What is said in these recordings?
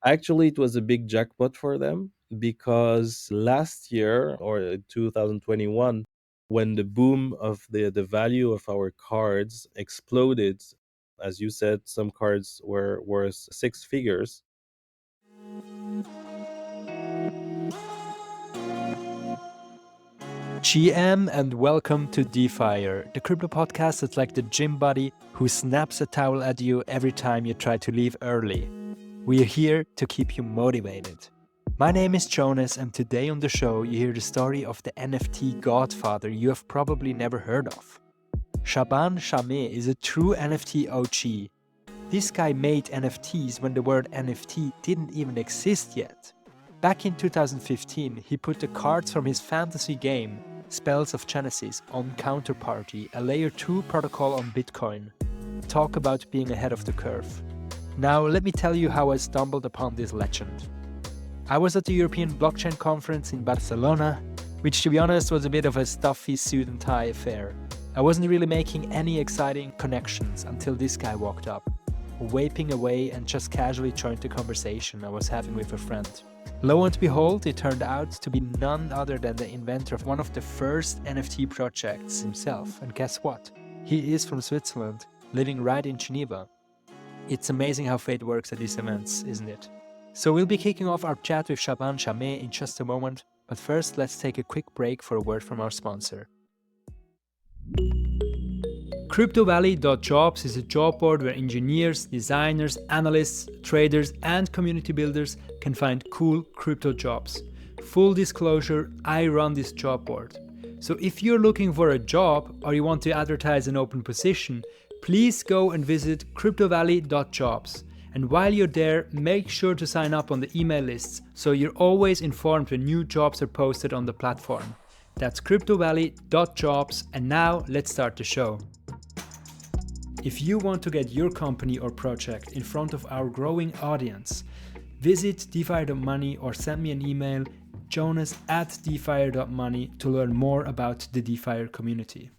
Actually, it was a big jackpot for them because last year or 2021, when the boom of the value of our cards exploded, as you said, some cards were worth six figures. GM and welcome to Defire, the crypto podcast that's like the gym buddy who snaps a towel at you every time you try to leave early. We are here to keep you motivated. My name is Jonas, and today on the show you hear the story of the NFT Godfather you have probably never heard of. Shaban Shaame is a true NFT OG. This guy made NFTs when the word NFT didn't even exist yet. Back in 2015, he put the cards from his fantasy game, Spells of Genesis, on Counterparty, a layer 2 protocol on Bitcoin. Talk about being ahead of the curve. Now, let me tell you how I stumbled upon this legend. I was at the European Blockchain Conference in Barcelona, which to be honest was a bit of a stuffy suit and tie affair. I wasn't really making any exciting connections until this guy walked up, vaping away and just casually joined the conversation I was having with a friend. Lo and behold, it turned out to be none other than the inventor of one of the first NFT projects himself. And guess what? He is from Switzerland, living right in Geneva. It's amazing how fate works at these events, isn't it? So we'll be kicking off our chat with Shaban Shaame in just a moment, but first let's take a quick break for a word from our sponsor. CryptoValley.jobs is a job board where engineers, designers, analysts, traders, and community builders can find cool crypto jobs. Full disclosure, I run this job board. So if you're looking for a job or you want to advertise an open position, please go and visit CryptoValley.jobs. And while you're there, make sure to sign up on the email lists so you're always informed when new jobs are posted on the platform. That's CryptoValley.jobs, and now let's start the show. If you want to get your company or project in front of our growing audience, visit defire.money or send me an email, jonas@defire.money, to learn more about the Defire community.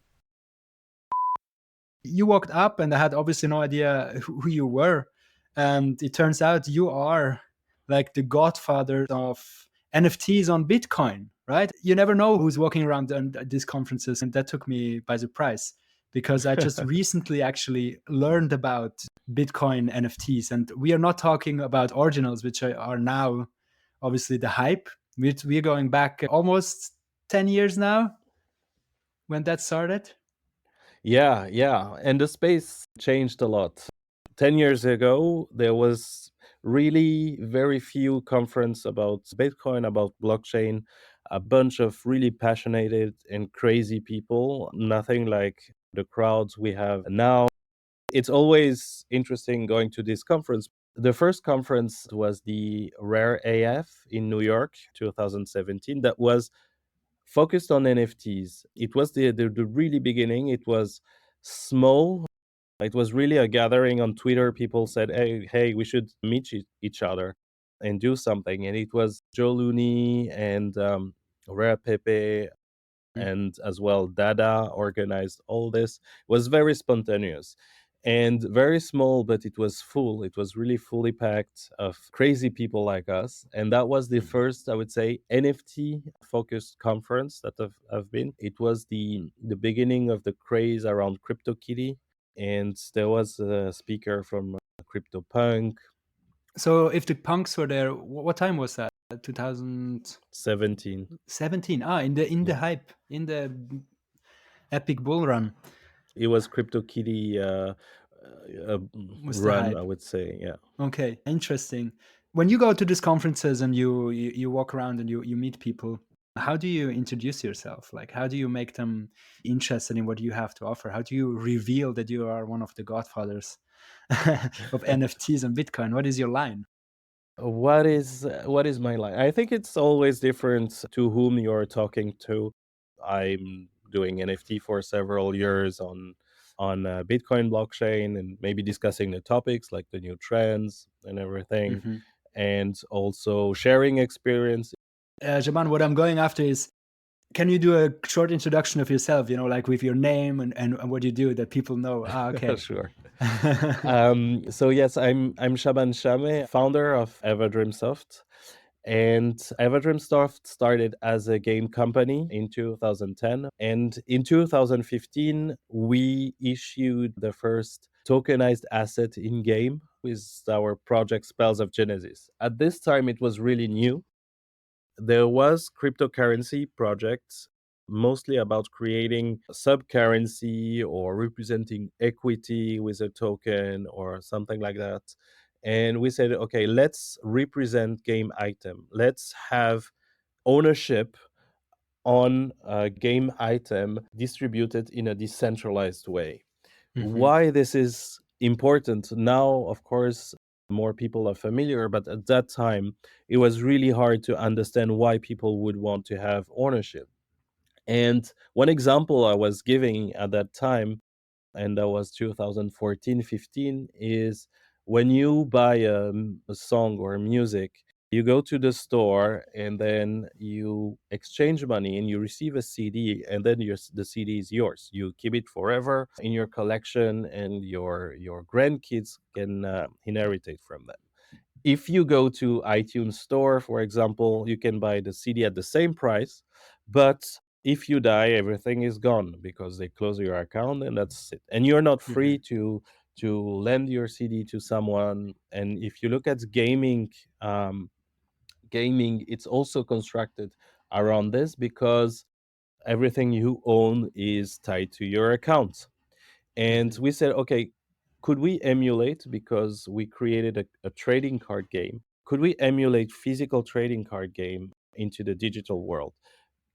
You walked up and I had obviously no idea who you were. And it turns out you are like the godfather of NFTs on Bitcoin, right? You never know who's walking around at these conferences. And that took me by surprise because I just recently actually learned about Bitcoin NFTs. And we are not talking about Ordinals, which are now obviously the hype. We're going back almost 10 years now when that started. Yeah, and the space changed a lot. 10 years ago, there was really very few conference about Bitcoin, about blockchain, a bunch of really passionate and crazy people, nothing like the crowds we have now. It's always interesting going to this conference. The first conference was the Rare AF in New York, 2017, that was focused on NFTs. It was the really beginning. It was small. It was really a gathering on Twitter. People said, hey, we should meet each other and do something. And it was Joe Looney and Rare Pepe and as well Dada organized all this. It was very spontaneous and very small, but it was full. It was really fully packed of crazy people like us. And that was the first, I would say, NFT focused conference that I've been. It was the beginning of the craze around CryptoKitty. And there was a speaker from CryptoPunk. So if the punks were there, what time was that? 2017. 17. In the hype, in the epic bull run. It was CryptoKitty Was the run, hype. I would say. Yeah. Okay, interesting. When you go to these conferences and you walk around and you meet people, how do you introduce yourself? Like, how do you make them interested in what you have to offer? How do you reveal that you are one of the godfathers of NFTs and Bitcoin? What is your line? What is my line? I think it's always different to whom you're talking to. I'm doing NFT for several years on Bitcoin blockchain and maybe discussing the topics like the new trends and everything, and also sharing experience. Jaman, what I'm going after is Can you do a short introduction of yourself, like with your name and what you do, that people know? Okay. Sure. So yes, I'm Shaban Shaame, founder of Everdreamsoft. And Everdreamsoft started as a game company in 2010. And in 2015, we issued the first tokenized asset in game with our project Spells of Genesis. At this time, it was really new. There was cryptocurrency projects mostly about creating sub-currency or representing equity with a token or something like that. And we said, okay, let's represent game item. Let's have ownership on a game item distributed in a decentralized way. Hmm. Why this is important now, of course, more people are familiar, but at that time, it was really hard to understand why people would want to have ownership. And one example I was giving at that time, and that was 2014-15, is when you buy a song or music, you go to the store and then you exchange money and you receive a CD, and then the CD is yours. You keep it forever in your collection, and your grandkids can inherit it from that. If you go to iTunes Store, for example, you can buy the CD at the same price, but if you die, everything is gone because they close your account and that's it. And you're not Hmm. free to lend your CD to someone. And if you look at gaming, it's also constructed around this because everything you own is tied to your account. And Hmm. we said, okay, could we emulate, because we created a trading card game, could we emulate physical trading card game into the digital world?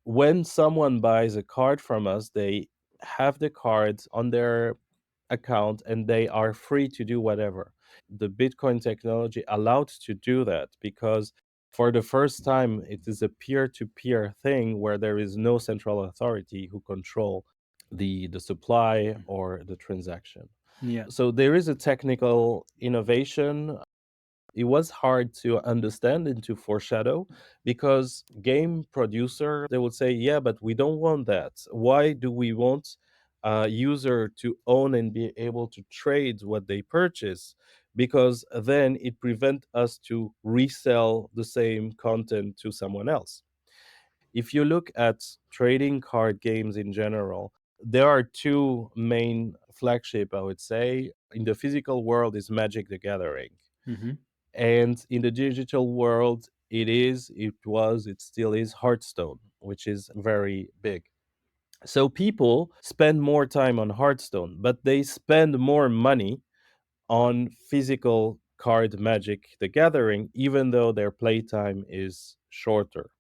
When someone buys a card from us, they have the cards on their account and they are free to do whatever. The Bitcoin technology allowed to do that because for the first time, it is a peer-to-peer thing where there is no central authority who control the supply or the transaction. Yeah. So there is a technical innovation. It was hard to understand and to foreshadow because game producer, they would say, yeah, but we don't want that. Why do we want a user to own and be able to trade what they purchase? Because then it prevents us to resell the same content to someone else. If you look at trading card games in general, there are two main flagship, I would say. In the physical world is Magic the Gathering. Hmm. And in the digital world, it still is Hearthstone, which is very big. So people spend more time on Hearthstone, but they spend more money on physical card Magic the Gathering, even though their playtime is shorter.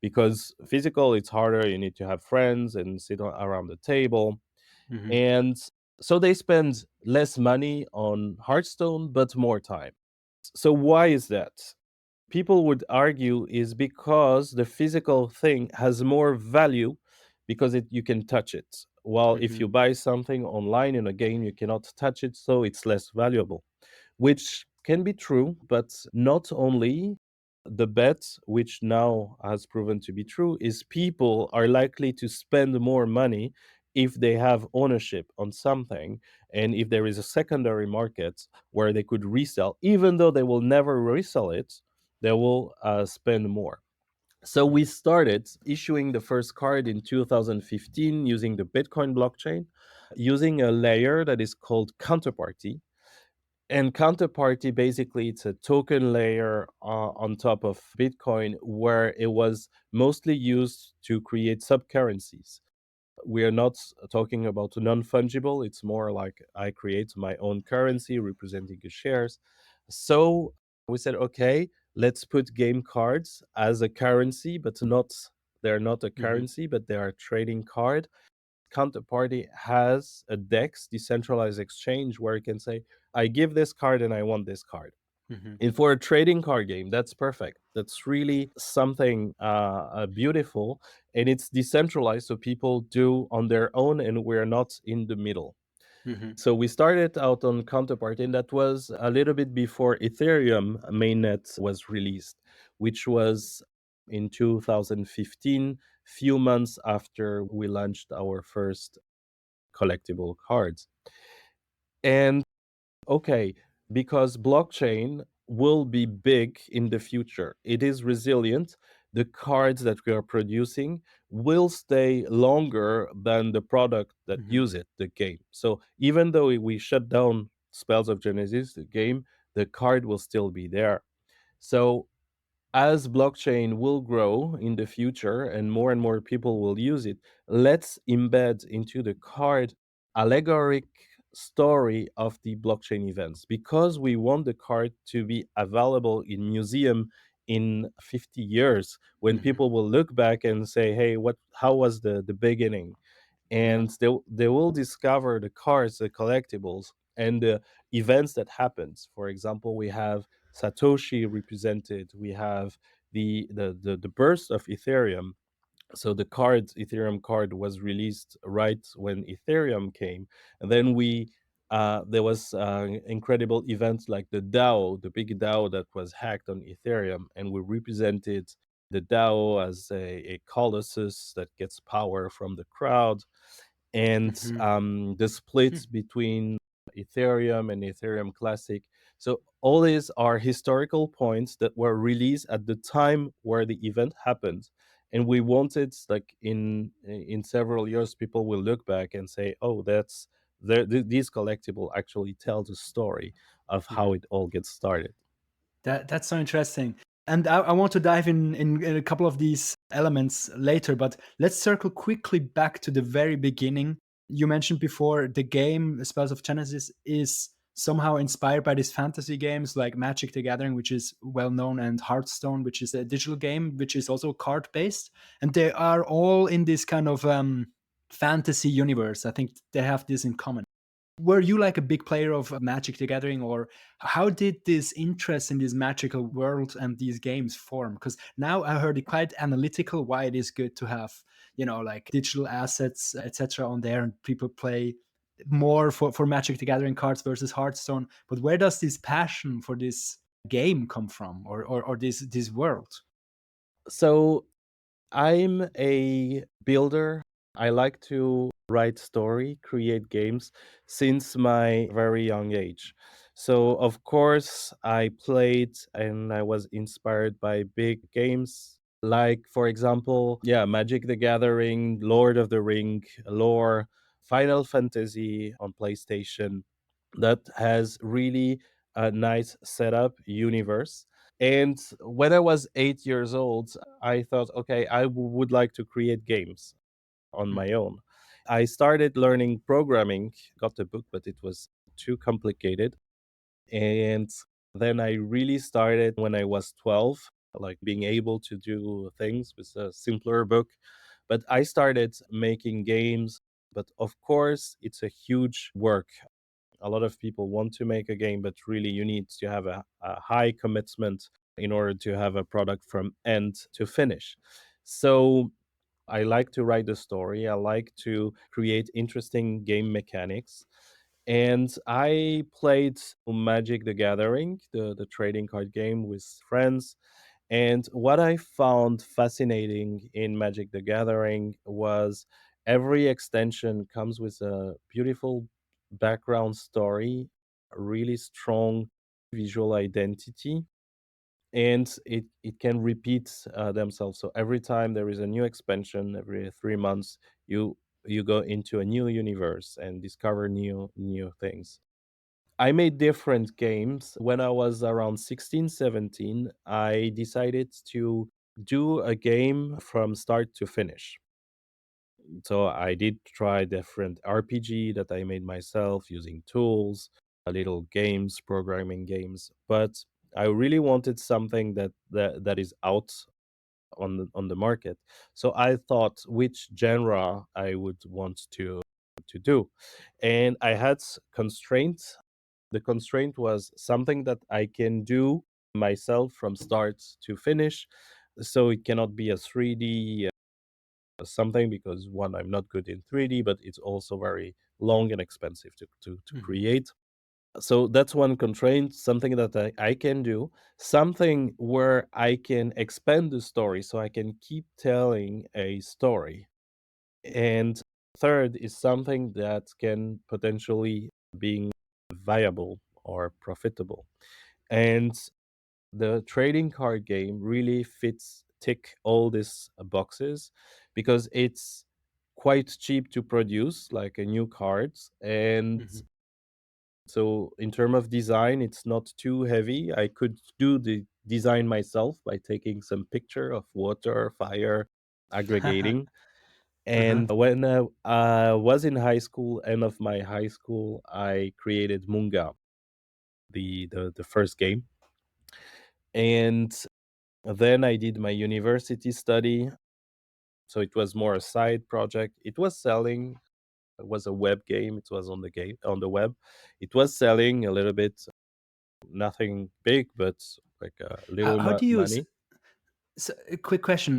Because physical, it's harder. You need to have friends and sit around the table. Hmm. And so they spend less money on Hearthstone, but more time. So why is that? People would argue is because the physical thing has more value because you can touch it. While if Hmm. you buy something online in a game, you cannot touch it, so it's less valuable, which can be true, but not only. The bet, which now has proven to be true, is people are likely to spend more money if they have ownership on something, and if there is a secondary market where they could resell, even though they will never resell it, they will spend more. So we started issuing the first card in 2015 using the Bitcoin blockchain, using a layer that is called Counterparty. And Counterparty, basically, it's a token layer on top of Bitcoin where it was mostly used to create subcurrencies. We are not talking about non fungible, it's more like I create my own currency representing the shares. So we said, okay, let's put game cards as a currency, but not, they're not a Hmm. currency, but they are a trading card. Counterparty has a DEX, decentralized exchange, where you can say, I give this card and I want this card. Hmm. And for a trading card game, that's perfect. That's really something beautiful. And it's decentralized, so people do on their own, and we're not in the middle. Hmm. So we started out on Counterparty, and that was a little bit before Ethereum mainnet was released, which was in 2015, few months after we launched our first collectible cards. And okay, because blockchain will be big in the future. It is resilient. The cards that we are producing will stay longer than the product that Mhm. use it, the game. So even though we shut down Spells of Genesis, the game, the card will still be there. So as blockchain will grow in the future and more people will use it, let's embed into the card allegoric story of the blockchain events, because we want the card to be available in museum in 50 years when Mhm. people will look back and say, hey, what how was the beginning? Yeah. And they will discover the cards, the collectibles, and the events that happens. For example, we have Satoshi represented. We have the burst of Ethereum. So the card, Ethereum card, was released right when Ethereum came, and then we there was incredible events like the DAO, the big DAO that was hacked on Ethereum, and we represented the DAO as a colossus that gets power from the crowd, and Mhm. the Hmm. splits between Ethereum and Ethereum Classic. So all these are historical points that were released at the time where the event happened, and we wanted, like, in several years, people will look back and say, "Oh, that's these collectible actually tell the story of Yeah. how it all gets started." That's so interesting. And I want to dive in a couple of these elements later, but let's circle quickly back to the very beginning. You mentioned before the game Spells of Genesis is somehow inspired by these fantasy games like Magic the Gathering, which is well known, and Hearthstone, which is a digital game, which is also card based. And they are all in this kind of fantasy universe. I think they have this in common. Were you like a big player of Magic the Gathering, or how did this interest in this magical world and these games form? Because now I heard it quite analytical why it is good to have, like digital assets, etc. on there, and people play more for Magic the Gathering cards versus Hearthstone. But where does this passion for this game come from, or this world? So I'm a builder. I like to write story, create games since my very young age. So of course I played and I was inspired by big games like, for example, yeah, Magic the Gathering, Lord of the Ring, lore, Final Fantasy on PlayStation, that has really a nice setup universe. And when I was 8 years old, I thought, okay, would like to create games on Mm, my own. I started learning programming, got a book, but it was too complicated. And then I really started when I was 12, like being able to do things with a simpler book. But I started making games. But of course, it's a huge work. A lot of people want to make a game, but really you need to have a high commitment in order to have a product from end to finish. So I like to write the story. I like to create interesting game mechanics. And I played Magic the Gathering, the trading card game, with friends. And what I found fascinating in Magic the Gathering was every extension comes with a beautiful background story, a really strong visual identity, and it can repeat themselves. So every time there is a new expansion, every 3 months, you go into a new universe and discover new things. I made different games. When I was around 16, 17, I decided to do a game from start to finish. So I did try different RPG that I made myself using tools, little games, programming games, but I really wanted something that is out on the market. So I thought which genre I would want to do, and I had constraints. The constraint was something that I can do myself from start to finish. So it cannot be a 3D something, because one, I'm not good in 3D, but it's also very long and expensive to mhm. create. So that's one constraint, something that I can do, something where I can expand the story so I can keep telling a story. And third is something that can potentially being viable or profitable. And the trading card game really fits tick all these boxes because it's quite cheap to produce like a new cards, and Mhm. so in terms of design it's not too heavy. I could do the design myself by taking some picture of water, fire, aggregating. Uh-huh. And when I was in high school, end of my high school, I created Munga, the first game. And then I did my university study, so it was more a side project. It was selling. It was a web game. It was on the web. It was selling a little bit, nothing big, but like a little How do you money. So, a quick question,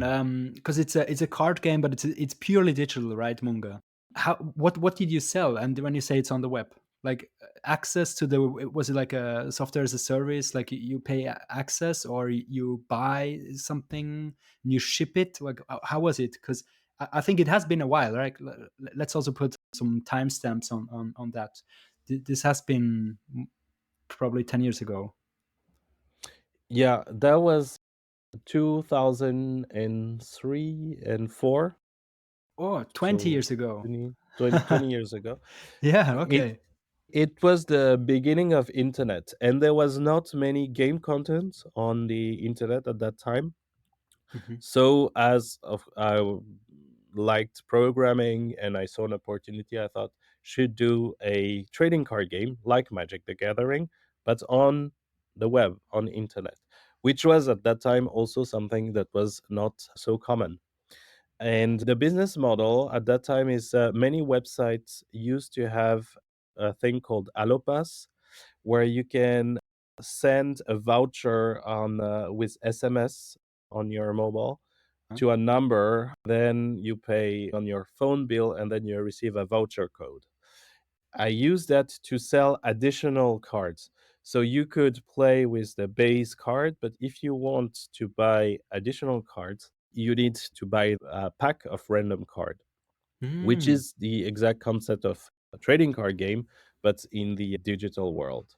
because it's a card game, but it's purely digital, right, Munga? How what did you sell? And when you say it's on the web, like access to the, was it like a software as a service? Like you pay access, or you buy something and you ship it? Like how was it? Because I think it has been a while, right? Let's also put some timestamps on that. This has been probably 10 years ago. Yeah, that was 2003 and 4. Oh, 20 So years ago. 20 years ago. Yeah. It Okay. it was the beginning of internet, and there was not many game content on the internet at that time. Mhm. So liked programming and I saw an opportunity, I thought should do a trading card game like Magic the Gathering, but on the web, on internet, which was at that time also something that was not so common. And the business model at that time is many websites used to have a thing called Allopass, where you can send a voucher on with SMS on your mobile Huh? to a number, then you pay on your phone bill, and then you receive a voucher code. I use that to sell additional cards. So you could play with the base card, but if you want to buy additional cards, you need to buy a pack of random card, which Mm. is the exact concept of a trading card game, but in the digital world.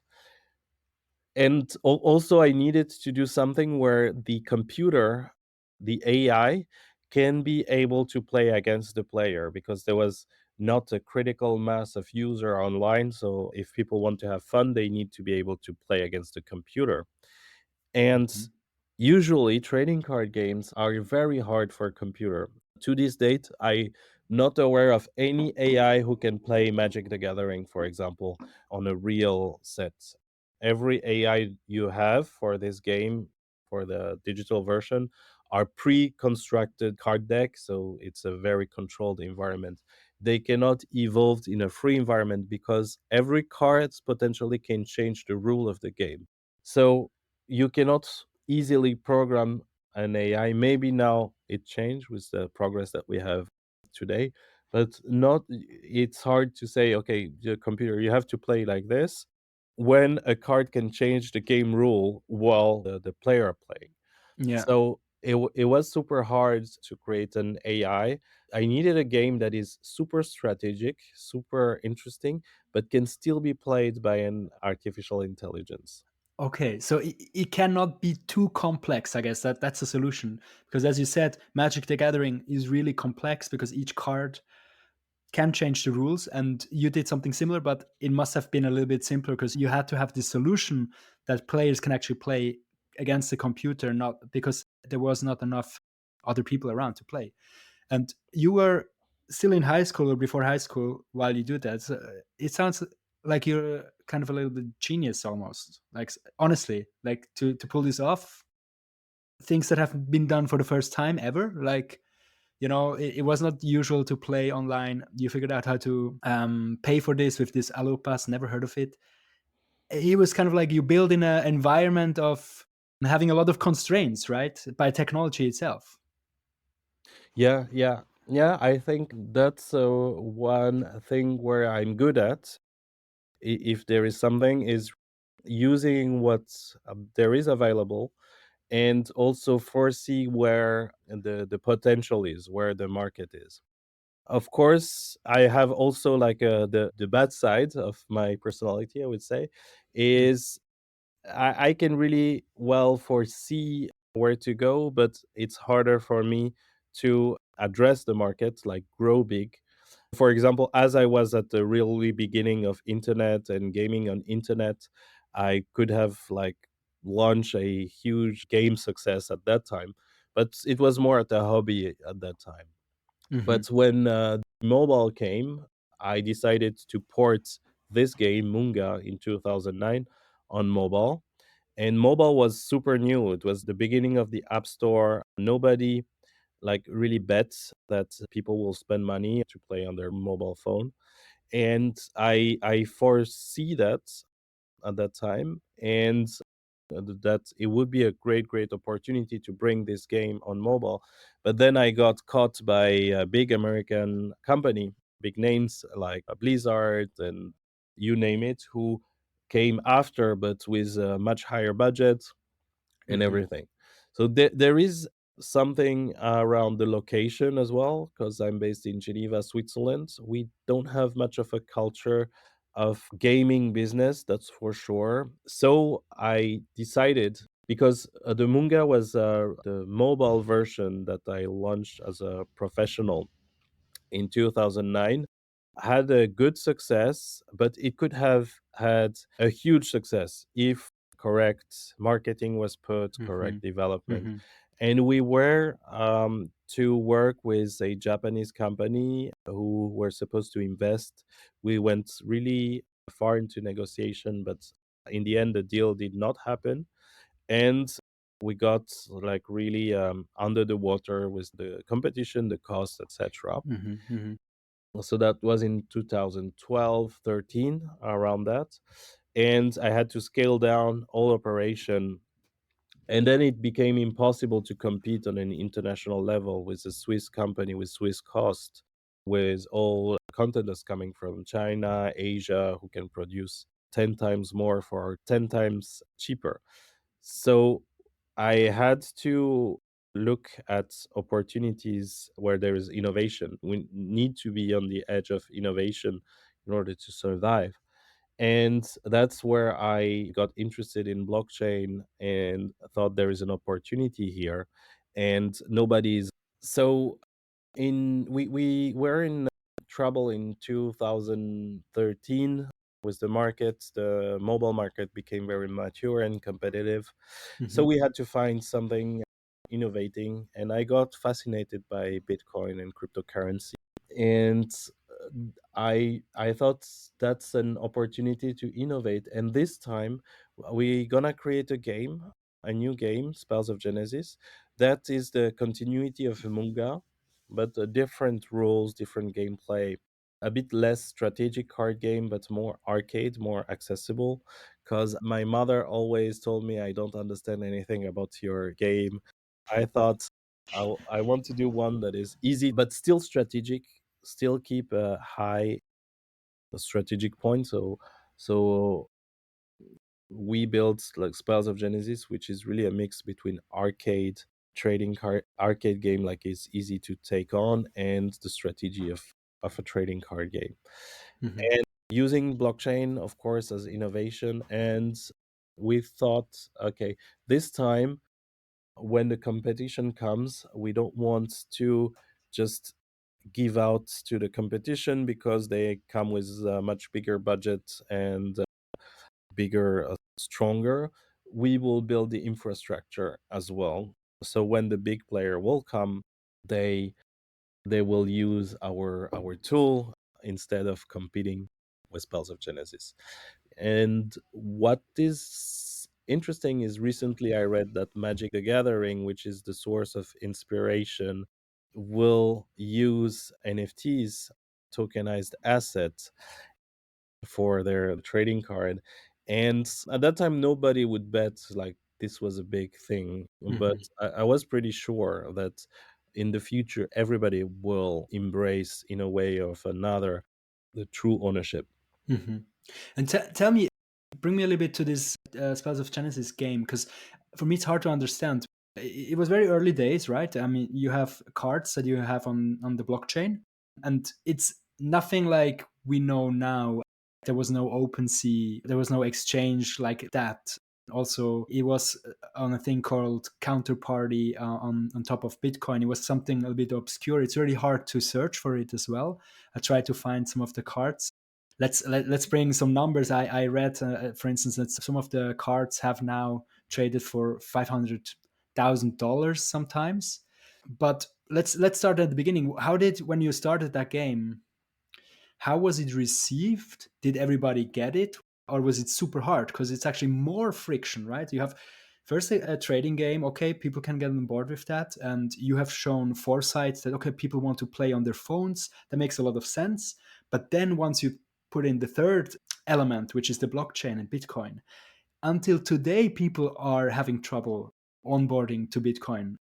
And also, I needed to do something where the computer, the AI, can be able to play against the player because there was not a critical mass of user online. So if people want to have fun, they need to be able to play against the computer. And Mhm. usually, trading card games are very hard for a computer. To this date, I'm not aware of any AI who can play Magic the Gathering, for example, on a real set. Every AI you have for this game, for the digital version, are pre-constructed card deck, so it's a very controlled environment. They cannot evolve in a free environment because every card potentially can change the rule of the game. So you cannot easily program an AI. Maybe now it changed with the progress that we have today, but not. It's hard to say, okay, the computer, you have to play like this when a card can change the game rule while the player are playing. Yeah. So it was super hard to create an AI. I needed a game that is super strategic, super interesting, but can still be played by an artificial intelligence. Okay. So it cannot be too complex. I guess that's a solution, because, as you said, Magic the Gathering is really complex because each card can change the rules, and you did something similar, but it must have been a little bit simpler because you had to have this solution that players can actually play against the computer, not because there was not enough other people around to play. And you were still in high school or before high school while you do that. So it sounds like you're kind of a little bit genius almost. Like, honestly, like to pull this off, things that have been done for the first time ever. Like, it was not usual to play online. You figured out how to pay for this with this Allo Pass. Never heard of it. It was kind of like you build in an environment of having a lot of constraints, right, by technology itself. Yeah, yeah, yeah. I think that's one thing where I'm good at if there is something, is using what there is available, and also foresee where the potential is, where the market is. Of course, I have also like the bad side of my personality, I would say, is I can really well foresee where to go, but it's harder for me to address the market, like grow big. For example, as I was at the really beginning of internet and gaming on internet, I could have like launched a huge game success at that time, but it was more at a hobby at that time. Mhm. But when mobile came, I decided to port this game, Munga, in 2009 on mobile. And mobile was super new. It was the beginning of the App Store. Nobody like really bets that people will spend money to play on their mobile phone. And I foresee that at that time, and that it would be a great opportunity to bring this game on mobile. But then I got caught by a big American company, big names like Blizzard and you name it, who came after, but with a much higher budget and Mhm. everything. So there is something around the location as well, because I'm based in Geneva, Switzerland. We don't have much of a culture of gaming business, that's for sure. So I decided, because the Munga was the mobile version that I launched as a professional in 2009, had a good success, but it could have had a huge success if correct marketing was put, correct Mhm. development. Mhm. And we were to work with a Japanese company who were supposed to invest. We went really far into negotiation, but in the end, the deal did not happen. And we got like really under the water with the competition, the cost, etc. Mhm. Mhm. So that was in 2012, 13, around that. And I had to scale down all operation. And then it became impossible to compete on an international level with a Swiss company with Swiss cost, with all content that's coming from China, Asia, who can produce 10 times more for 10 times cheaper. So I had to look at opportunities where there is innovation. We need to be on the edge of innovation in order to survive. And that's where I got interested in blockchain and thought there is an opportunity here. And nobody's so in we were in trouble in 2013 with the market. The mobile market became very mature and competitive, so Mhm. we had to find something innovating, and I got fascinated by Bitcoin and cryptocurrency. And I thought that's an opportunity to innovate, and this time we gonna create a new game, Spells of Genesis, that is the continuity of Munga, but different rules, different gameplay, a bit less strategic card game, but more arcade, more accessible. Because my mother always told me I don't understand anything about your game. I thought I want to do one that is easy but still strategic, still keep a high strategic point. So we built like Spells of Genesis, which is really a mix between arcade trading card arcade game, like it's easy to take on, and the strategy of a trading card game. Mhm. And using blockchain, of course, as innovation. And we thought, okay, this time when the competition comes, we don't want to just give out to the competition because they come with a much bigger budget and bigger, stronger. We will build the infrastructure as well. So when the big player will come, they they will use our tool instead of competing with Spells of Genesis. And what is interesting is recently I read that Magic the Gathering, which is the source of inspiration, will use NFTs, tokenized assets, for their trading card. And at that time, nobody would bet like this was a big thing. But Mhm. I was pretty sure that in the future, everybody will embrace, in a way or another, the true ownership. Mhm. And tell me, bring me a little bit to this Spells of Genesis game, because for me it's hard to understand. It was very early days, right? I mean, you have cards that you have on the blockchain, and it's nothing like we know now. There was no OpenSea, there was no exchange like that. Also, it was on a thing called Counterparty on top of Bitcoin. It was something a little bit obscure. It's really hard to search for it as well. I tried to find some of the cards. Let's bring some numbers. I read, for instance, that some of the cards have now traded for $500,000 sometimes. But let's start at the beginning. How did, when you started that game, how was it received? Did everybody get it, or was it super hard? Because it's actually more friction, right? You have first a trading game. Okay, people can get on board with that, and you have shown foresight that okay, people want to play on their phones. That makes a lot of sense. But then once you put in the third element, which is the blockchain and Bitcoin, until today, people are having trouble onboarding to Bitcoin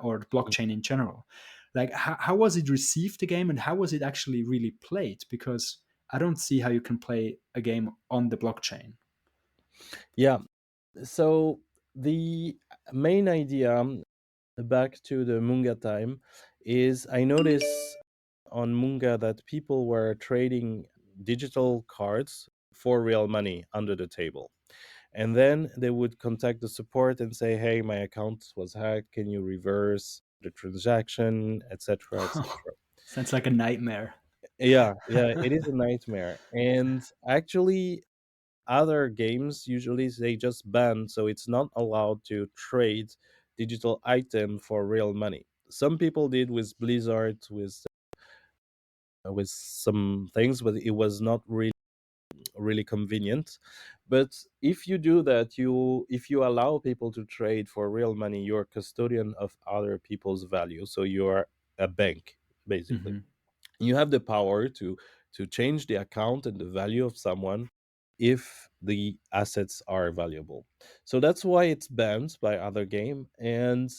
or blockchain in general. Like, how was it received, the game, and how was it actually really played? Because I don't see how you can play a game on the blockchain. Yeah. So the main idea, back to the Munga time, is I noticed on Munga that people were trading digital cards for real money under the table. And then they would contact the support and say, "Hey, my account was hacked. Can you reverse the transaction, etc., etc." Sounds like a nightmare. Yeah, yeah, it is a nightmare. And actually, other games usually they just ban, so it's not allowed to trade digital item for real money. Some people did with Blizzard, with some things, but it was not really convenient. But if you do that, if you allow people to trade for real money, you're custodian of other people's value, so you're a bank basically. Mhm. You have the power to change the account and the value of someone if the assets are valuable. So that's why it's banned by other game. And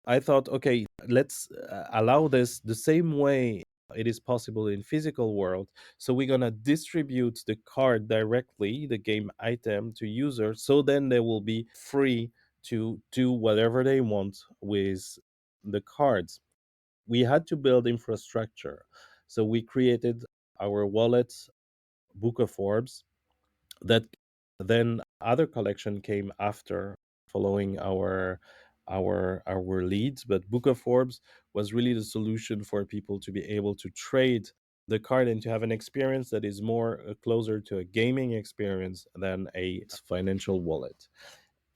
I thought, okay, let's allow this the same way it is possible in physical world. So we're gonna distribute the card directly, the game item, to users, so then they will be free to do whatever they want with the cards. We had to build infrastructure. So we created our wallet, Book of Orbs, that then other collection came after, following our leads. But Book of Orbs was really the solution for people to be able to trade the card and to have an experience that is more closer to a gaming experience than a financial wallet.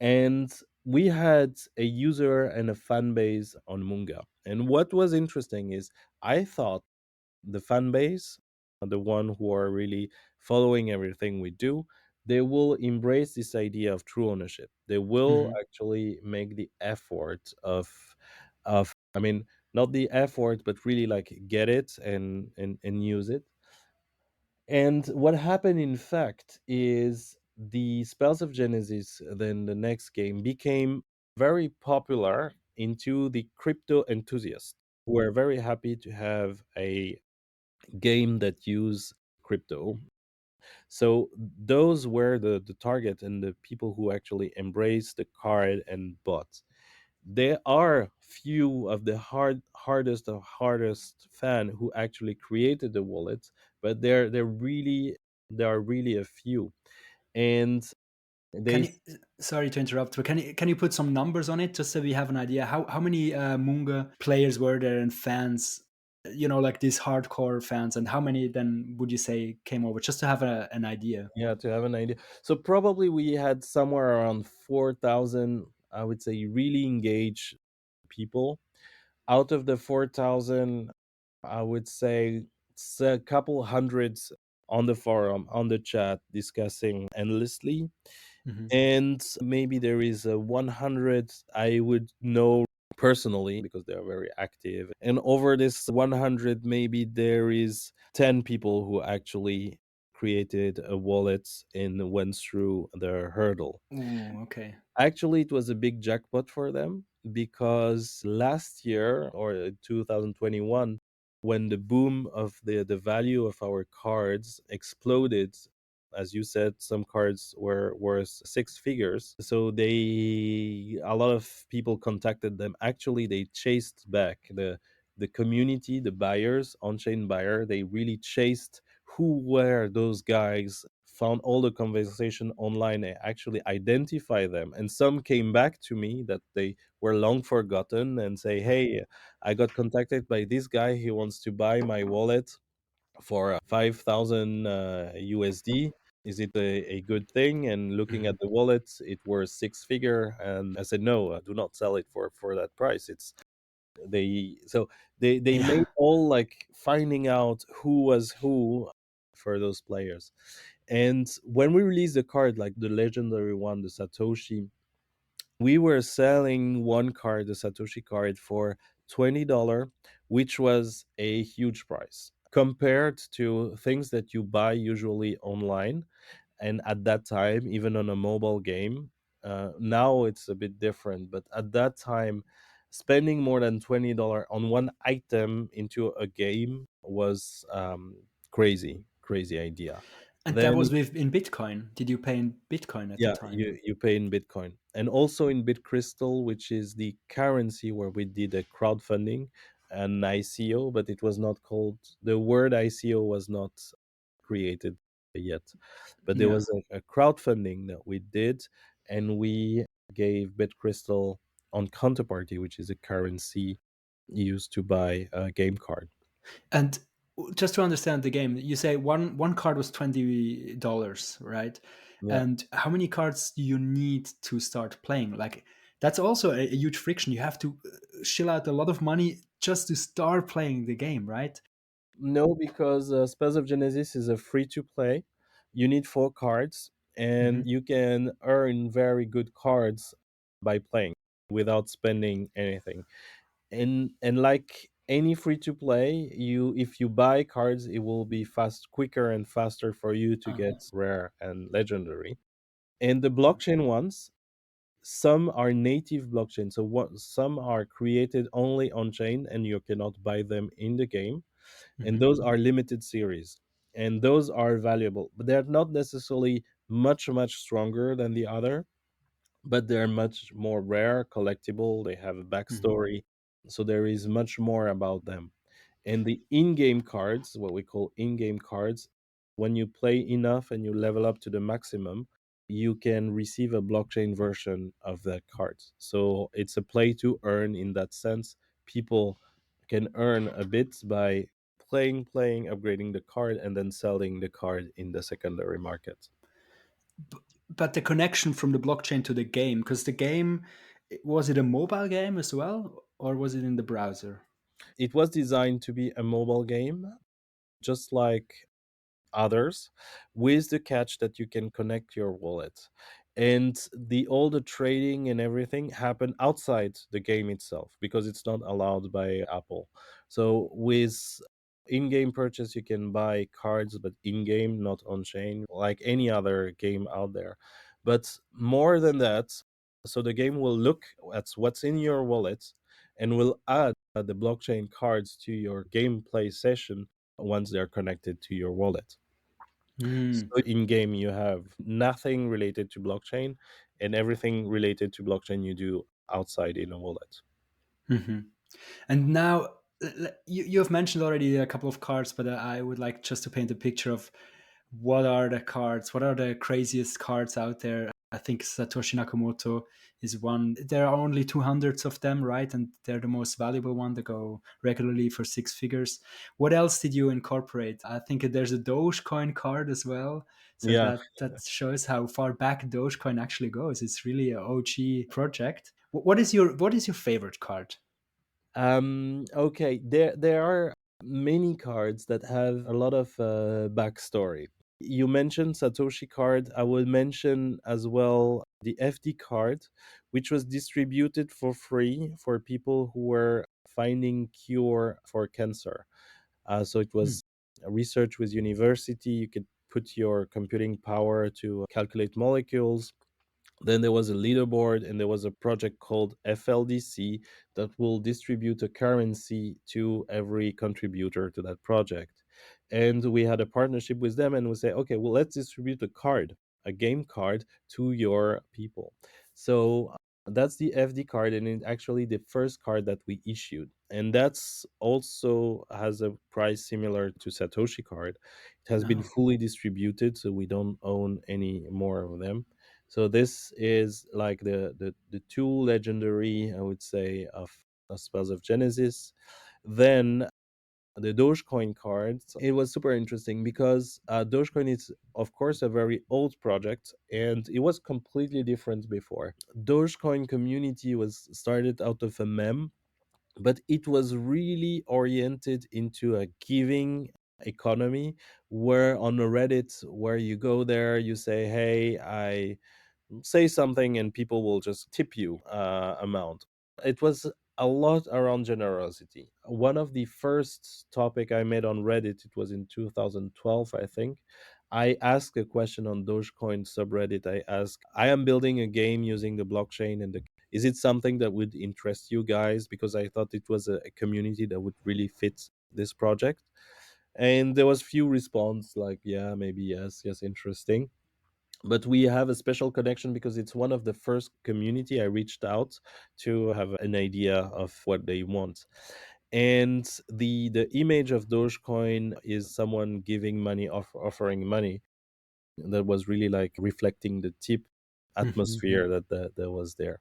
And we had a user and a fan base on Munga. And what was interesting is I thought the fan base, the one who are really following everything we do, they will embrace this idea of true ownership. They will Mhm. actually make the effort of I mean, not the effort, but really like get it and use it. And what happened, in fact, is the Spells of Genesis, then the next game, became very popular into the crypto enthusiasts who are very happy to have a game that use crypto. So those were the target and the people who actually embraced the card and bought. There are few of the hardest of hardest fan who actually created the wallet, but there are really a few. And Can they you? Sorry to interrupt, but can you put some numbers on it just so we have an idea how many Munga players were there and fans? You know, like these hardcore fans, and how many then would you say came over just to have an idea? Yeah, to have an idea. So probably we had somewhere around 4,000, I would say, really engaged people. Out of the 4,000, I would say it's a couple hundreds on the forum, on the chat, discussing endlessly. Mhm. And maybe there is a 100 I would know personally because they are very active. And over this 100, maybe there is 10 people who actually created a wallet and went through the hurdle. Ooh, okay. Actually, it was a big jackpot for them because last year or 2021, when the boom of the value of our cards exploded As you said, some cards were worth six figures. So a lot of people contacted them. Actually, they chased back the community, the buyers, on-chain buyer. They really chased who were those guys, found all the conversation online, and actually identify them. And some came back to me that they were long forgotten and say, hey, I got contacted by this guy. He wants to buy my wallet for 5,000 USD. Is it a good thing? And looking Mhm. at the wallet, it was six figure. And I said, no, do not sell it for that price. It's they Yeah. made all like finding out who was who for those players. And when we released the card, like the legendary one, the Satoshi, we were selling one card, the Satoshi card, for $20, which was a huge price compared to things that you buy usually online. And at that time, even on a mobile game, now it's a bit different. But at that time, spending more than $20 on one item into a game was crazy, crazy idea. And that Then was with in Bitcoin. Did you pay in Bitcoin at the yeah, time? you pay in Bitcoin and also in Bitcrystal, which is the currency where we did a crowdfunding, an ICO, but it was not called, the word ICO was not created yet. But there Yeah. was a crowdfunding that we did, and we gave Bitcrystal on Counterparty, which is a currency used to buy a game card. And just to understand the game, you say one card was $20, right? Yeah. And how many cards do you need to start playing? Like that's also a huge friction. You have to shill out a lot of money just to start playing the game, right? No, because Spells of Genesis is a free to play. You need four cards, Hmm. and you can earn very good cards by playing without spending anything. And like any free to play, you if you buy cards, it will be quicker and faster for you to Oh. get rare and legendary. And the blockchain ones, some are native blockchain, so some are created only on chain, and you cannot buy them in the game, and Hmm. those are limited series, and those are valuable, but they're not necessarily much stronger than the other, but they're much more rare, collectible, they have a Hmm. backstory, so there is much more about them. And the in-game cards, what we call in-game cards, when you play enough and you level up to the maximum, you can receive a blockchain version of that card. So it's a play to earn in that sense. People can earn a bit by playing, upgrading the card, and then selling the card in the secondary market. But the connection from the blockchain to the game, because the game, was it a mobile game as well, or was it in the browser? It was designed to be a mobile game, just like others, with the catch that you can connect your wallet, and the all the trading and everything happen outside the game itself because it's not allowed by Apple. So with in-game purchase, you can buy cards, but in-game, not on chain, like any other game out there. But more than that, so the game will look at what's in your wallet and will add the blockchain cards to your gameplay session once they're connected to your wallet. Mm. So in game, you have nothing related to blockchain, and everything related to blockchain you do outside in a wallet. Hmm. And now you have mentioned already a couple of cards, but I would like just to paint a picture of what are the cards, what are the craziest cards out there. I think Satoshi Nakamoto is one. There are only 200 of them, right? And they're the most valuable one. They go regularly for six figures. What else did you incorporate? I think there's a Dogecoin card as well. So Yeah. that shows how far back Dogecoin actually goes. It's really a OG project. What is your favorite card? Okay. There are many cards that have a lot of backstory. You mentioned Satoshi card. I will mention as well the FD card, which was distributed for free for people who were finding cure for cancer. So it Hmm. was a research with university. You could put your computing power to calculate molecules. Then there was a leaderboard, and there was a project called FLDC that will distribute a currency to every contributor to that project. and we had a partnership with them, and we say, okay, well, let's distribute a card, a game card, to your people. So that's the FD card, and it's actually the first card that we issued, and that's also has a price similar to Satoshi card. It has been No. fully distributed, so we don't own any more of them. So this is like the two legendary, I would say, of Spells of Genesis. Then the Dogecoin cards. It was super interesting because Dogecoin is, of course, a very old project, and it was completely different before. Dogecoin community was started out of a meme, but it was really oriented into a giving economy, where on a Reddit, where you go there, you say, hey, I say something, and people will just tip you amount. It was a lot around generosity. One of the first topic I made on Reddit, it was in 2012, I think. I asked a question on Dogecoin subreddit. I asked, I am building a game using the blockchain, and is it something that would interest you guys? Because I thought it was a community that would really fit this project. And there was few response like, yeah, maybe, yes, yes, interesting. But we have a special connection because it's one of the first community I reached out to have an idea of what they want. And the image of Dogecoin is someone giving money, offering money. That was really like reflecting the tip Hmm. atmosphere that was there.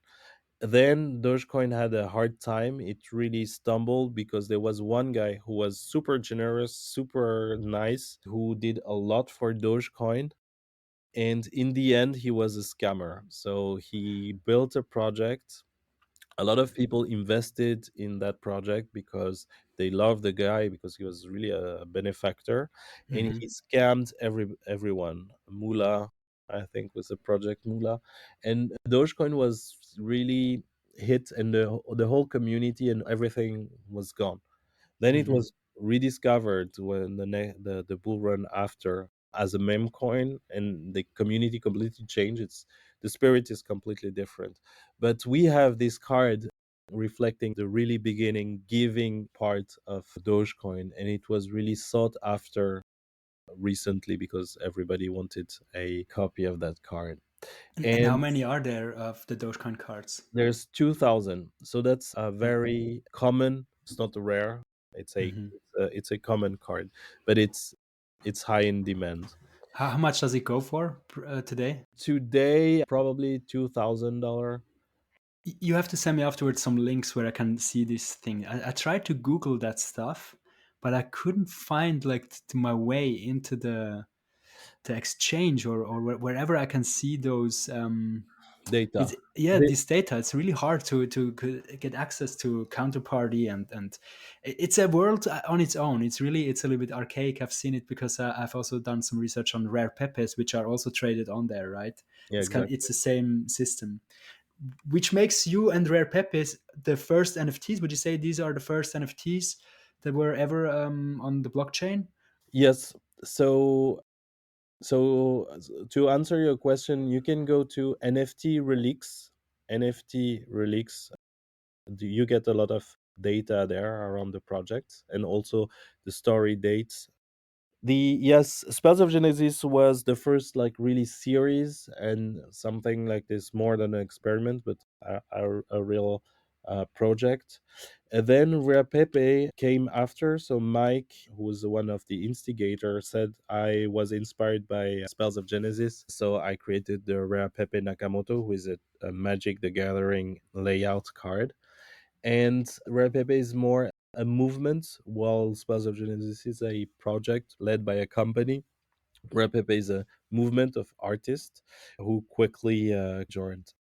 Then Dogecoin had a hard time. It really stumbled because there was one guy who was super generous, super nice, who did a lot for Dogecoin, and in the end he was a scammer. So he built a project. A lot of people invested in that project because they loved the guy, because he was really a benefactor, and Hmm. he scammed everyone. Mula, I think, was the project Mula, and Dogecoin was really hit, and the whole community and everything was gone. Then it Hmm. was rediscovered when the bull run after as a meme coin, and the community completely changed. It's the spirit is completely different. But we have this card reflecting the really beginning giving part of Dogecoin, and it was really sought after recently because everybody wanted a copy of that card. And how And many are there of the Dogecoin cards? there's 2,000. So that's a very common, it's not rare. Hmm. It's a common card, but it's high in demand. How much does it go for today? Today probably $2,000. You have to send me afterwards some links where I can see this thing. I tried to Google that stuff, but I couldn't find like my way into the exchange or wherever I can see those. It's Data. yeah, The- this data. It's really hard to get access to Counterparty, and it's a world on its own. It's a little bit archaic. I've seen it because I've also done some research on rare pepes, which are also traded on there. Right? yeah, It's exactly. the same system, which makes you and Rare Pepes the first NFTs. Would you say these are the first NFTs that were ever on the blockchain? Yes. So to answer your question, you can go to NFT Relics. NFT Relics. You get a lot of data there around the project, and also the story dates. The Yes, Spells of Genesis was the first like really series, and something like this, more than an experiment, but a real project. And then Rare Pepe came after. So Mike, who was one of the instigators, said I was inspired by Spells of Genesis, so I created the Rare Pepe Nakamoto, who is a Magic the Gathering layout card. And Rare Pepe is more a movement, while Spells of Genesis is a project led by a company. Rare Pepe is a movement of artists who quickly joined.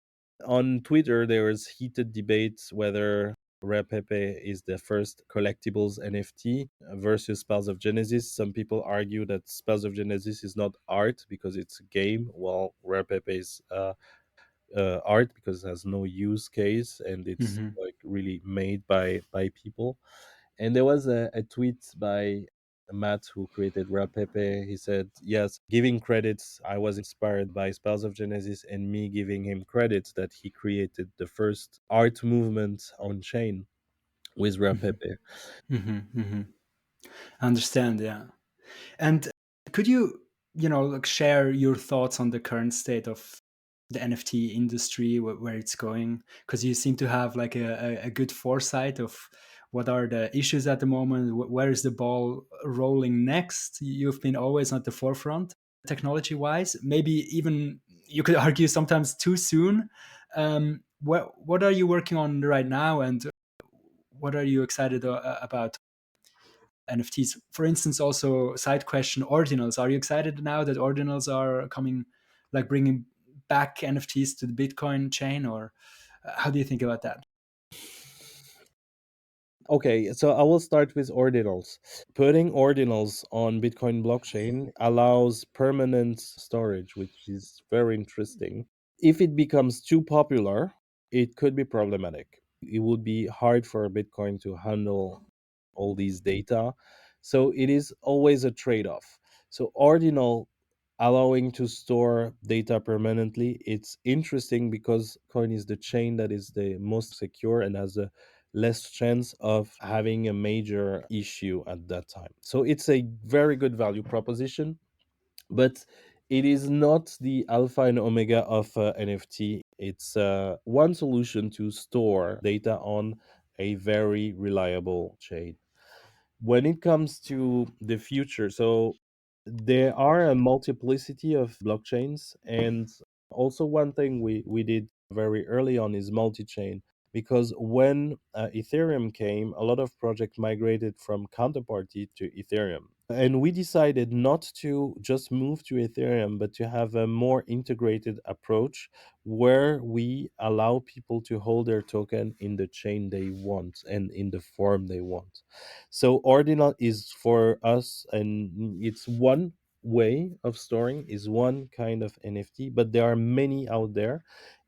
On Twitter, there is heated debates whether Rare Pepe is the first collectibles NFT versus Spells of Genesis. Some people argue that Spells of Genesis is not art because it's a game, while Rare Pepe is art because it has no use case, and it's Hmm. like really made by people. And there was a tweet by Matt, who created Rap Pepe. He said, yes, giving credits, I was inspired by Spells of Genesis, and me giving him credits that he created the first art movement on chain with Rap Hmm. Pepe. Hmm. Hmm. I understand. Yeah. And could you, like share your thoughts on the current state of the NFT industry, where it's going? Because you seem to have like a good foresight of what are the issues at the moment, where is the ball rolling next. You've been always at the forefront, technology wise. Maybe even you could argue sometimes too soon. What are you working on right now, and what are you excited about NFTs? For instance, also side question, Ordinals. Are you excited now that Ordinals are coming, like bringing back NFTs to the Bitcoin chain, or how do you think about that? Okay, so I will start with ordinals. Putting ordinals on Bitcoin blockchain allows permanent storage, which is very interesting. If it becomes too popular, it could be problematic. It would be hard for Bitcoin to handle all these data. So it is always a trade off. So, ordinal allowing to store data permanently, it's interesting because Coin is the chain that is the most secure and has a less chance of having a major issue at that time. So it's a very good value proposition, but it is not the alpha and omega of NFT. It's one solution to store data on a very reliable chain. When it comes to the future, so there are a multiplicity of blockchains, and also one thing we did very early on is multi-chain, because when Ethereum came, a lot of projects migrated from Counterparty to Ethereum, and we decided not to just move to Ethereum but to have a more integrated approach where we allow people to hold their token in the chain they want and in the form they want. So ordinal is for us, and it's one way of storing, is one kind of NFT, but there are many out there,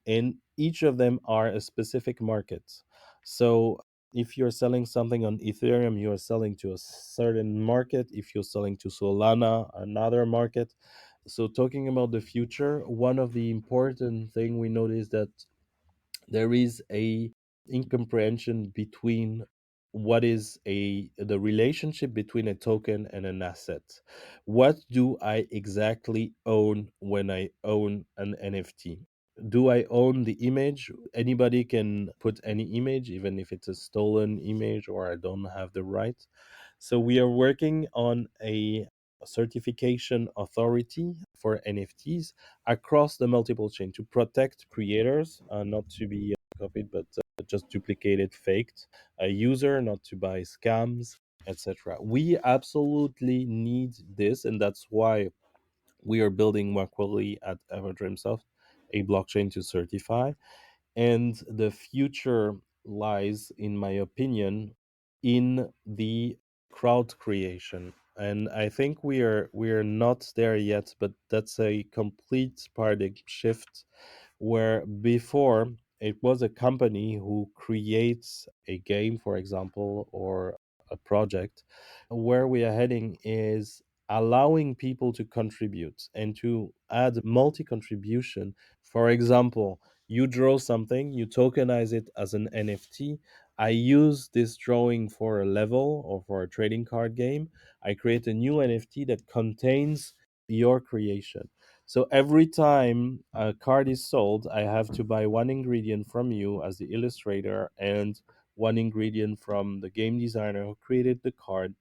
and each of them are a specific market. So if you're selling something on Ethereum, you're selling to a certain market. If you're selling to Solana, another market. So talking about the future, one of the important thing we noticed that there is a incomprehension between what is a the relationship between a token and an asset. What do I exactly own when I own an NFT? Do I own the image? Anybody can put any image, even if it's a stolen image or I don't have the right. So we are working on a certification authority for NFTs across the multiple chain to protect creators, not to be copied, but just duplicated, faked, a user, not to buy scams, etc. We absolutely need this, and that's why we are building Macaulay at Everdreamsoft, a blockchain to certify. And the future lies, in my opinion, in the crowd creation. And I think we are not there yet, but that's a complete paradigm shift, where before it was a company who creates a game, for example, or a project. Where we are heading is allowing people to contribute and to add multi contribution. For example, you draw something, you tokenize it as an NFT. I use this drawing for a level or for a trading card game. I create a new NFT that contains your creation. So every time a card is sold, I have to buy one ingredient from you as the illustrator and one ingredient from the game designer who created the card.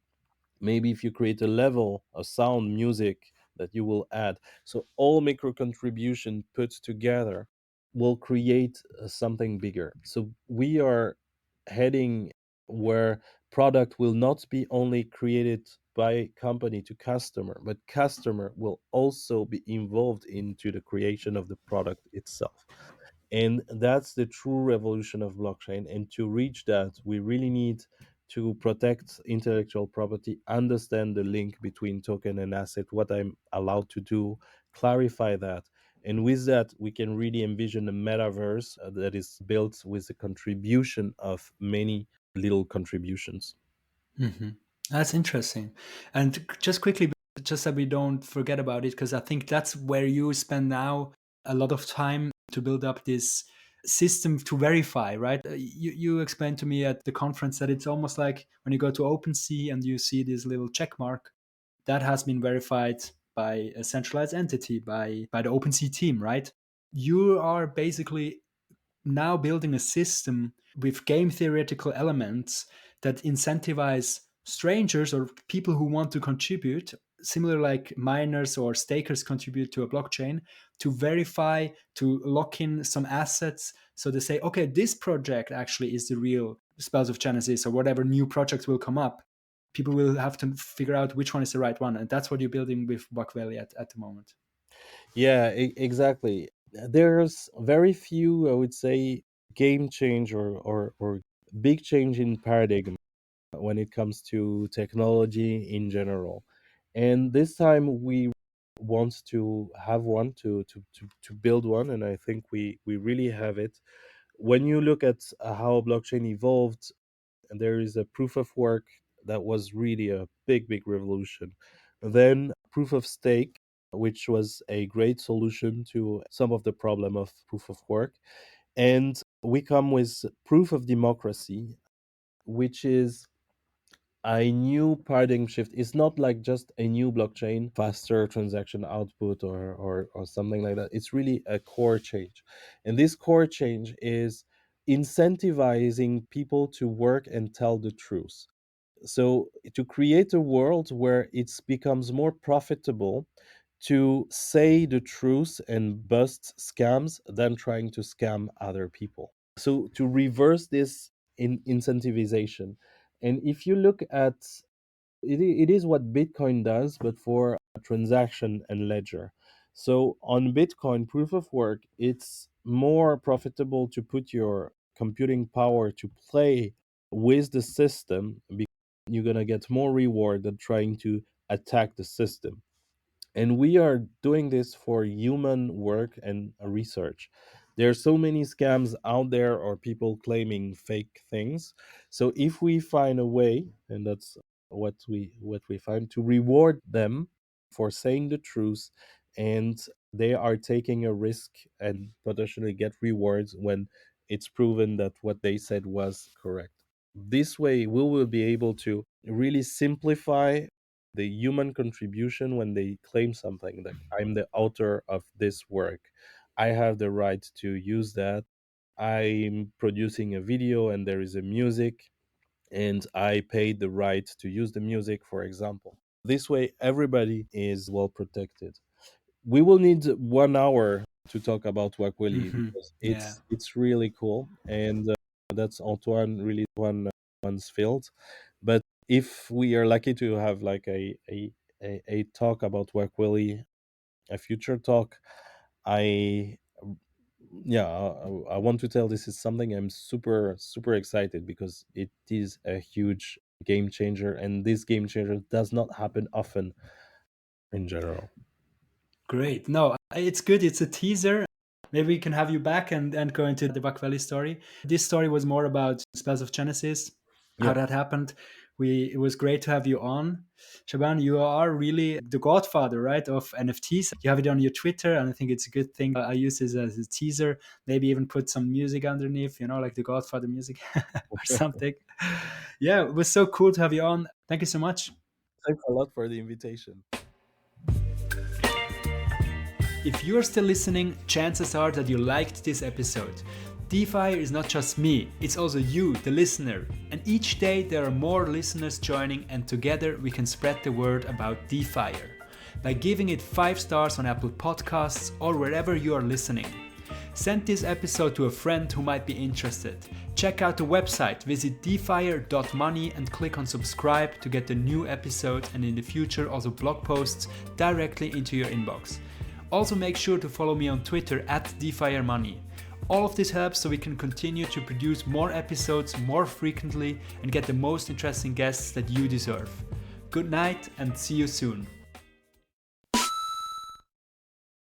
Maybe if you create a level, a sound, music that you will add. So all micro contribution put together will create something bigger. So we are heading where product will not be only created by company to customer, but customer will also be involved into the creation of the product itself. And that's the true revolution of blockchain. And to reach that, we really need to protect intellectual property, understand the link between token and asset, what I'm allowed to do, clarify that. And with that, we can really envision a metaverse that is built with the contribution of many little contributions. Hmm. That's interesting. And just quickly, just so we don't forget about it, because I think that's where you spend now a lot of time to build up this system to verify, right? You explained to me at the conference that it's almost like when you go to OpenSea and you see this little check mark, that has been verified by a centralized entity, by the OpenSea team, right? You are basically now building a system with game theoretical elements that incentivize strangers or people who want to contribute, similar like miners or stakers contribute to a blockchain, to verify, to lock in some assets. So they say, okay, this project actually is the real Spells of Genesis, or whatever new projects will come up. People will have to figure out which one is the right one. And that's what you're building with Buck Valley at the moment. Yeah, exactly. There's very few, I would say, game change or big change in paradigm when it comes to technology in general. And this time we want to have one to build one, and I think we really have it. When you look at how blockchain evolved, there is a proof of work that was really a big revolution. Then proof of stake, which was a great solution to some of the problem of proof of work. And we come with proof of democracy, which is a new paradigm shift. It's not like just a new blockchain, faster transaction output or something like that. It's really a core change. And this core change is incentivizing people to work and tell the truth. So to create a world where it becomes more profitable to say the truth and bust scams than trying to scam other people. So to reverse this in incentivization. And if you look at it, it is what Bitcoin does, but for a transaction and ledger. So on Bitcoin proof of work, it's more profitable to put your computing power to play with the system because you're going to get more reward than trying to attack the system. And we are doing this for human work and research. There are so many scams out there or people claiming fake things. So if we find a way, and that's what we find, to reward them for saying the truth, and they are taking a risk and potentially get rewards when it's proven that what they said was correct. This way we will be able to really simplify the human contribution. When they claim something like, I'm the author of this work, I have the right to use that, I'm producing a video and there is a music and I paid the right to use the music, for example. This way everybody is well protected. We will need 1 hour to talk about Wakwili Mm-hmm. because Yeah. it's really cool, and that's Antoine really one's field. But if we are lucky to have like a talk about Wakwili, a future talk, I yeah, I want to tell this is something I'm super excited because it is a huge game changer, and this game changer does not happen often in general. Great. No, it's good. It's a teaser. Maybe we can have you back and go into the Buck Valley story. This story was more about Spells of Genesis, how Yeah. that happened. It was great to have you on. Shaban, you are really the godfather, right, of NFTs. You have it on your Twitter, and I think it's a good thing. I use this as a teaser, maybe even put some music underneath, like the Godfather music or something. Yeah, it was so cool to have you on. Thank you so much. Thanks a lot for the invitation. If you're still listening, chances are that you liked this episode. Defire is not just me, it's also you, the listener. And each day there are more listeners joining, and together we can spread the word about Defire by giving it 5 stars on Apple Podcasts or wherever you are listening. Send this episode to a friend who might be interested. Check out the website, visit defire.money and click on subscribe to get the new episode, and in the future also blog posts directly into your inbox. Also make sure to follow me on Twitter @DefireMoney. All of this helps so we can continue to produce more episodes more frequently and get the most interesting guests that you deserve. Good night and see you soon.